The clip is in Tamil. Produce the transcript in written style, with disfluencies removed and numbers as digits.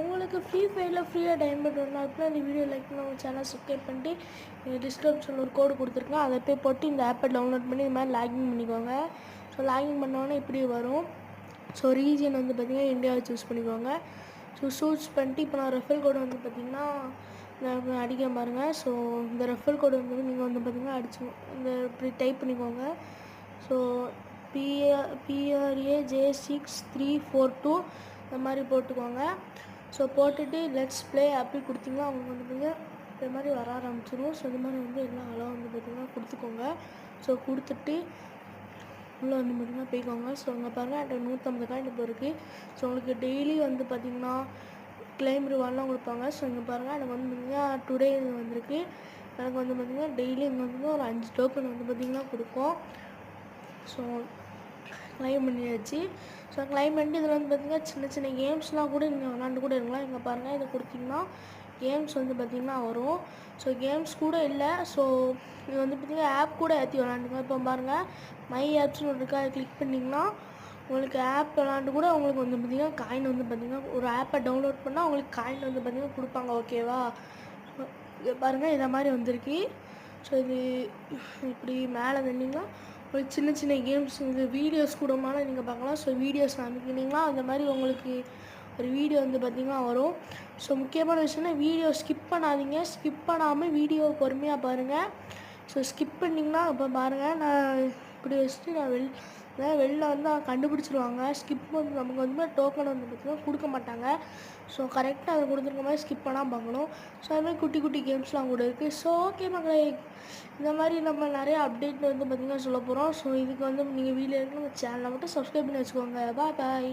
உங்களுக்கு ஃப்ரீ ஃபயரில் ஃப்ரீயாக டைமண்ட் வரணும். அதுக்குலாம் இந்த வீடியோ லைக் பண்ணி உங்கள் சேனல் சப்ஸ்கிரைப் பண்ணிட்டு டிஸ்கிரிப்ஷனில் ஒரு கோடு கொடுத்துருக்கேன். அதை போய் போட்டு இந்த ஆப்பை டவுன்லோட் பண்ணி இது மாதிரி லாகின் பண்ணிக்கோங்க. ஸோ லாகின் பண்ணோன்னே இப்படி வரும். ஸோ ரீஜன் வந்து பார்த்திங்கன்னா இந்தியாவை சூஸ் பண்ணிக்கோங்க. ஸோ சூஸ் பண்ணிட்டு இப்போ நான் ரெஃபர் கோடு வந்து பார்த்திங்கன்னா நான் அடிக்க பாருங்கள். ஸோ இந்த ரெஃபர் கோடு வந்து நீங்கள் வந்து பார்த்திங்கன்னா அடிச்சு இந்த இப்படி டைப் பண்ணிக்கோங்க. ஸோ PRAJ6342 இந்த மாதிரி போட்டுக்கோங்க. ஸோ போட்டுட்டு லெட்ஸ் ப்ளே அப்படி கொடுத்திங்கன்னா அவங்க வந்து இந்த மாதிரி வர ஆரம்பிச்சிடும். ஸோ இந்த மாதிரி வந்து எல்லாம் அளவு வந்து பார்த்திங்கன்னா கொடுத்துக்கோங்க. ஸோ கொடுத்துட்டு உள்ளே வந்து பார்த்திங்கன்னா போய்க்கோங்க. ஸோ அங்கே பாருங்கள் என்கிட்ட 150 காயின் இப்போ இருக்குது. ஸோ உங்களுக்கு டெய்லி வந்து பார்த்திங்கன்னா கிளைம் ரிவார்ட்லாம் கொடுப்பாங்க. ஸோ இங்கே பாருங்கள் எனக்கு வந்து பார்த்திங்கன்னா டுடே வந்திருக்கு. எனக்கு வந்து பார்த்திங்கன்னா டெய்லி இங்கே வந்து ஒரு 5 டோக்கன் வந்து பார்த்திங்கன்னா கொடுக்கும். ஸோ கிளைம் பண்ணியாச்சு. ஸோ கிளைம் பண்ணிட்டு இதில் வந்து பார்த்திங்கன்னா சின்ன சின்ன கேம்ஸ்லாம் கூட நீங்கள் விளாண்டு கூட இருக்கலாம். இங்கே பாருங்கள் இதை கொடுத்திங்கன்னா கேம்ஸ் வந்து பார்த்திங்கன்னா வரும். ஸோ கேம்ஸ் கூட இல்லை. ஸோ இது வந்து பார்த்திங்கன்னா ஆப் கூட ஏற்றி விளாண்டுங்க. இப்போ பாருங்கள் மை ஆப்ஸ்னு ஒன்று இருக்கா, அதை கிளிக் பண்ணிங்கன்னா உங்களுக்கு ஆப் விளாண்டு கூட உங்களுக்கு வந்து பார்த்திங்கன்னா காயின் வந்து பார்த்திங்கன்னா ஒரு ஆப்பை டவுன்லோட் பண்ணால் உங்களுக்கு காயின் வந்து பார்த்திங்கன்னா கொடுப்பாங்க. ஓகேவா? இதை பாருங்கள் இதை மாதிரி வந்திருக்கு. ஸோ இது இப்படி மேலே தந்தீங்கன்னா ஒரு சின்ன சின்ன கேம்ஸ் இது வீடியோஸ் கூடமான நீங்கள் பார்க்கலாம். ஸோ வீடியோஸ் அமைக்கினீங்களா அந்த மாதிரி உங்களுக்கு ஒரு வீடியோ வந்து பார்த்திங்கன்னா வரும். ஸோ முக்கியமான விஷயம்னா வீடியோ ஸ்கிப் பண்ணாதீங்க. ஸ்கிப் பண்ணாமல் வீடியோ பொறுமையாக பாருங்கள். ஸோ ஸ்கிப் பண்ணிங்கன்னா இப்போ பாருங்கள் நான் இப்படி வச்சுட்டு நான் வெளில வந்து கண்டுபிடிச்சிருவாங்க. ஸ்கிப் வந்து நமக்கு வந்து டோக்கன் வந்து பார்த்திங்கன்னா கொடுக்க மாட்டாங்க. ஸோ கரெக்டாக அதை கொடுத்துருக்க மாதிரி ஸ்கிப் பண்ணால் பார்க்கணும். ஸோ அதுமாதிரி குட்டி குட்டி கேம்ஸ்லாம் கூட இருக்குது. ஸோ ஓகே மக்களே, இந்த மாதிரி நம்ம நிறைய அப்டேட் வந்து பார்த்திங்கன்னா சொல்ல போகிறோம். ஸோ இதுக்கு வந்து நீங்கள் வீடியோ நம்ம சேனலை மட்டும் சப்ஸ்கிரைப் பண்ணி வச்சுக்கோங்க. பாய்.